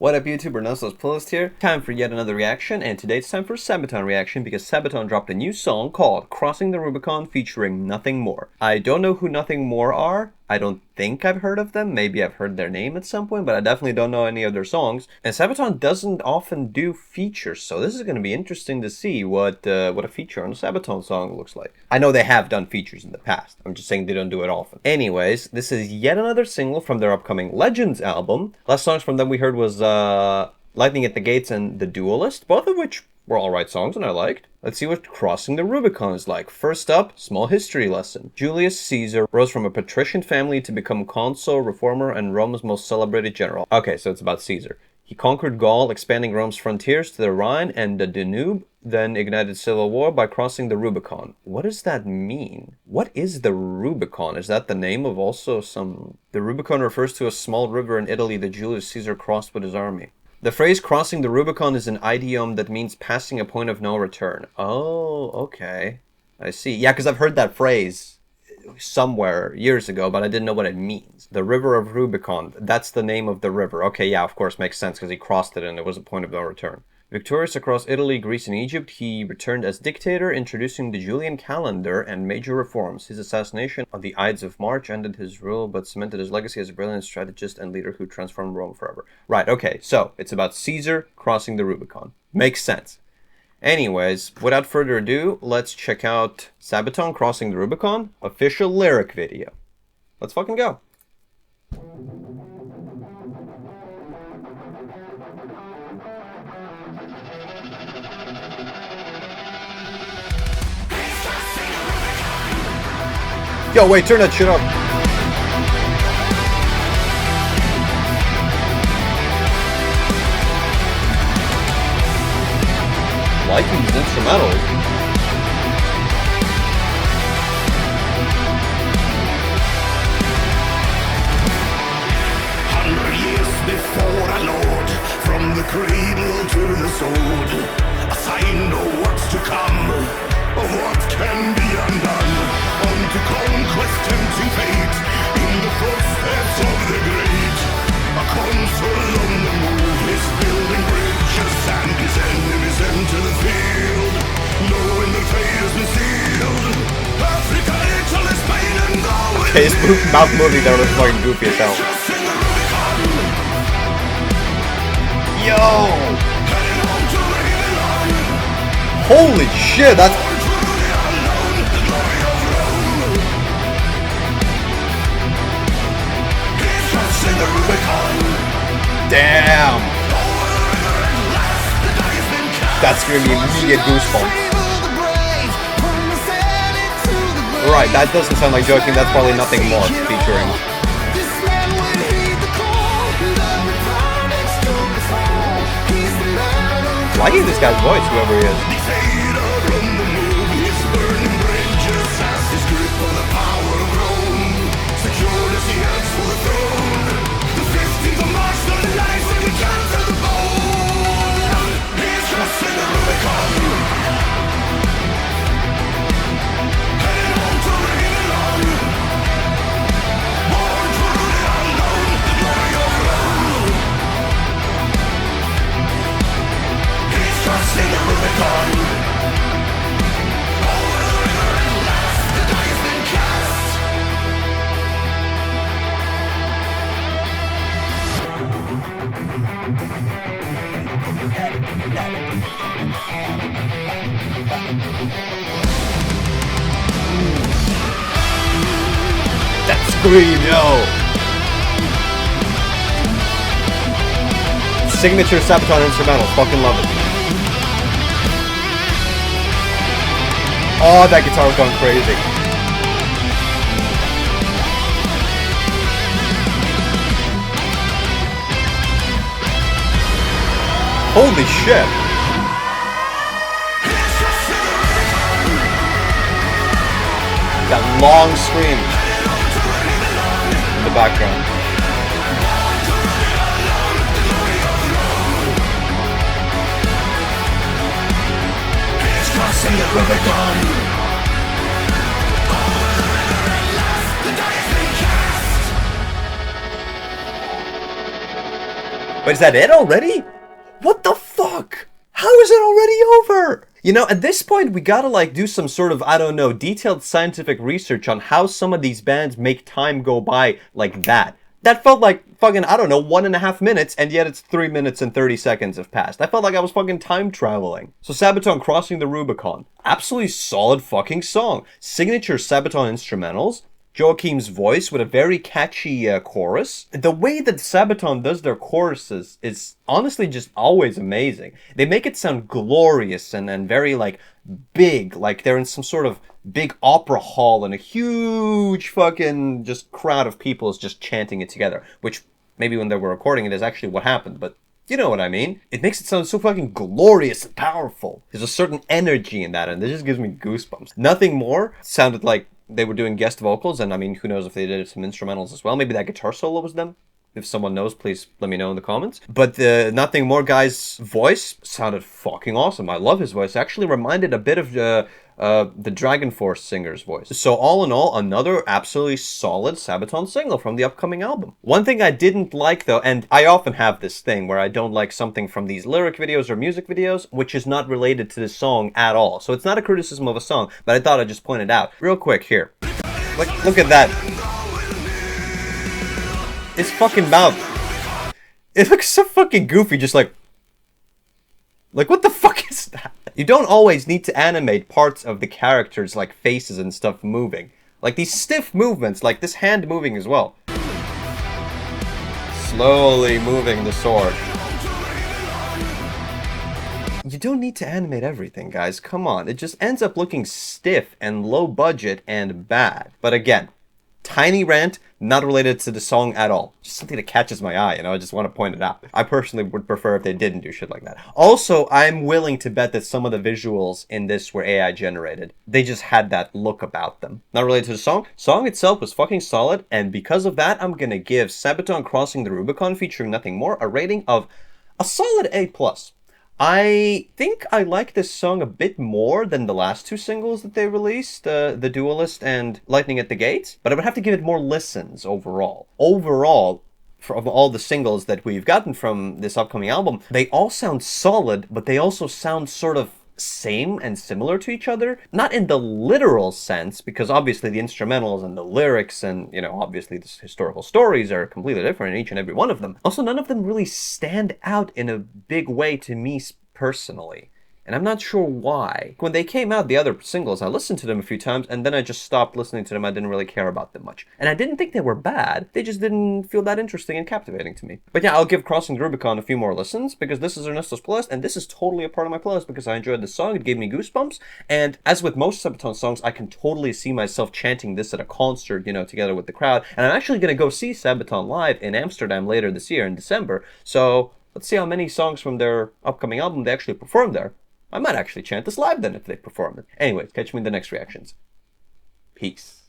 What up YouTuber, Nuzzo's Playlist here. Time for yet another reaction, and today it's time for Sabaton reaction because Sabaton dropped a new song called Crossing the Rubicon featuring Nothing More. I don't know who Nothing More are. I don't think I've heard of them. Maybe I've heard their name at some point, but I definitely don't know any of their songs. And Sabaton doesn't often do features, so this is going to be interesting to see what a feature on a Sabaton song looks like. I know they have done features in the past. I'm just saying they don't do it often. Anyways, this is yet another single from their upcoming Legends album. Last songs from them we heard was Lightning at the Gates and The Duelist, both of which were alright songs and I liked. Let's see what Crossing the Rubicon is like. First up, small history lesson. Julius Caesar rose from a patrician family to become consul, reformer, and Rome's most celebrated general. Okay, so it's about Caesar. He conquered Gaul, expanding Rome's frontiers to the Rhine and the Danube, then ignited civil war by crossing the Rubicon. What does that mean? What is the Rubicon? Is that the name of also some... The Rubicon refers to a small river in Italy that Julius Caesar crossed with his army. The phrase crossing the Rubicon is an idiom that means passing a point of no return. Oh, okay. I see. Yeah, because I've heard that phrase somewhere years ago, but I didn't know what it means. The River of Rubicon, that's the name of the river. Okay, yeah, of course, makes sense because he crossed it and it was a point of no return. Victorious across Italy, Greece, and Egypt, he returned as dictator, introducing the Julian calendar and major reforms. His assassination on the Ides of March ended his rule, but cemented his legacy as a brilliant strategist and leader who transformed Rome forever. Right, okay, so it's about Caesar crossing the Rubicon. Makes sense. Anyways, without further ado, let's check out Sabaton Crossing the Rubicon official lyric video. Let's fucking go. Yo, wait, turn that shit up. Liking these instrumentals. 100 years before our Lord, from the cradle to the sword, a sign of what's to come, of what can be undone. On to conquest, tempting fate, in the footsteps of the great. A consul on the move is building bridges, and his enemies enter the field, knowing the fate has been sealed. Africa, Italy, Spain, and Gaul. Okay, his mouth moving there looks fucking goofy as hell. Yo! Holy shit, that's... Damn! That's giving me immediate goosebumps. Right, that doesn't sound like joking, that's probably Nothing More featuring. Liking this guy's voice, whoever he is. That scream, yo! Signature Sabaton instrumental, fucking love it. Oh, that guitar was going crazy. Holy shit! That long scream in the background. Crossing the Rubicon. But is that it already? What the fuck? How is it already over? You know, at this point, we gotta, like, do some sort of, I don't know, detailed scientific research on how some of these bands make time go by like that. That felt like fucking, I don't know, 1.5 minutes, and yet it's 3 minutes and 30 seconds have passed. I felt like I was fucking time traveling. So Sabaton, Crossing the Rubicon. Absolutely solid fucking song. Signature Sabaton instrumentals. Joachim's voice with a very catchy chorus. The way that Sabaton does their choruses is honestly just always amazing. They make it sound glorious and very, like, big, like they're in some sort of big opera hall and a huge fucking just crowd of people is just chanting it together, which maybe when they were recording it is actually what happened, but you know what I mean. It makes it sound so fucking glorious and powerful. There's a certain energy in that, and it just gives me goosebumps. Nothing More sounded like they were doing guest vocals, and I mean, who knows if they did some instrumentals as well. Maybe that guitar solo was them. If someone knows, please let me know in the comments. But the Nothing More guy's voice sounded fucking awesome. I love his voice. It actually reminded a bit of the Dragon Force singer's voice. So all in all, another absolutely solid Sabaton single from the upcoming album. One thing I didn't like though, and I often have this thing where I don't like something from these lyric videos or music videos, which is not related to the song at all. So it's not a criticism of a song, but I thought I'd just point it out. Real quick here. Look at that. His fucking mouth. It looks so fucking goofy, just like what the fuck is that? You don't always need to animate parts of the characters, like faces and stuff moving. Like these stiff movements, like this hand moving as well. Slowly moving the sword. You don't need to animate everything, guys. Come on. It just ends up looking stiff and low budget and bad. But again, tiny rant, not related to the song at all. Just something that catches my eye, you know, I just want to point it out. I personally would prefer if they didn't do shit like that. Also, I'm willing to bet that some of the visuals in this were AI generated. They just had that look about them. Not related to the song. Song itself was fucking solid, and because of that, I'm gonna give Sabaton Crossing the Rubicon featuring Nothing More a rating of a solid A+. I think I like this song a bit more than the last two singles that they released, The Duelist and Lightning at the Gates, but I would have to give it more listens overall. Overall, from all the singles that we've gotten from this upcoming album, they all sound solid, but they also sound sort of same and similar to each other. Not in the literal sense, because obviously the instrumentals and the lyrics and, you know, obviously the historical stories are completely different in each and every one of them. Also, none of them really stand out in a big way to me personally. And I'm not sure why. When they came out, the other singles, I listened to them a few times, and then I just stopped listening to them. I didn't really care about them much. And I didn't think they were bad. They just didn't feel that interesting and captivating to me. But yeah, I'll give Crossing the Rubicon a few more listens, because this is Ernesto's playlist, and this is totally a part of my playlist because I enjoyed the song. It gave me goosebumps. And as with most Sabaton songs, I can totally see myself chanting this at a concert, you know, together with the crowd. And I'm actually going to go see Sabaton live in Amsterdam later this year in December. So let's see how many songs from their upcoming album they actually perform there. I might actually chant this live then if they perform it. Anyways, catch me in the next reactions. Peace.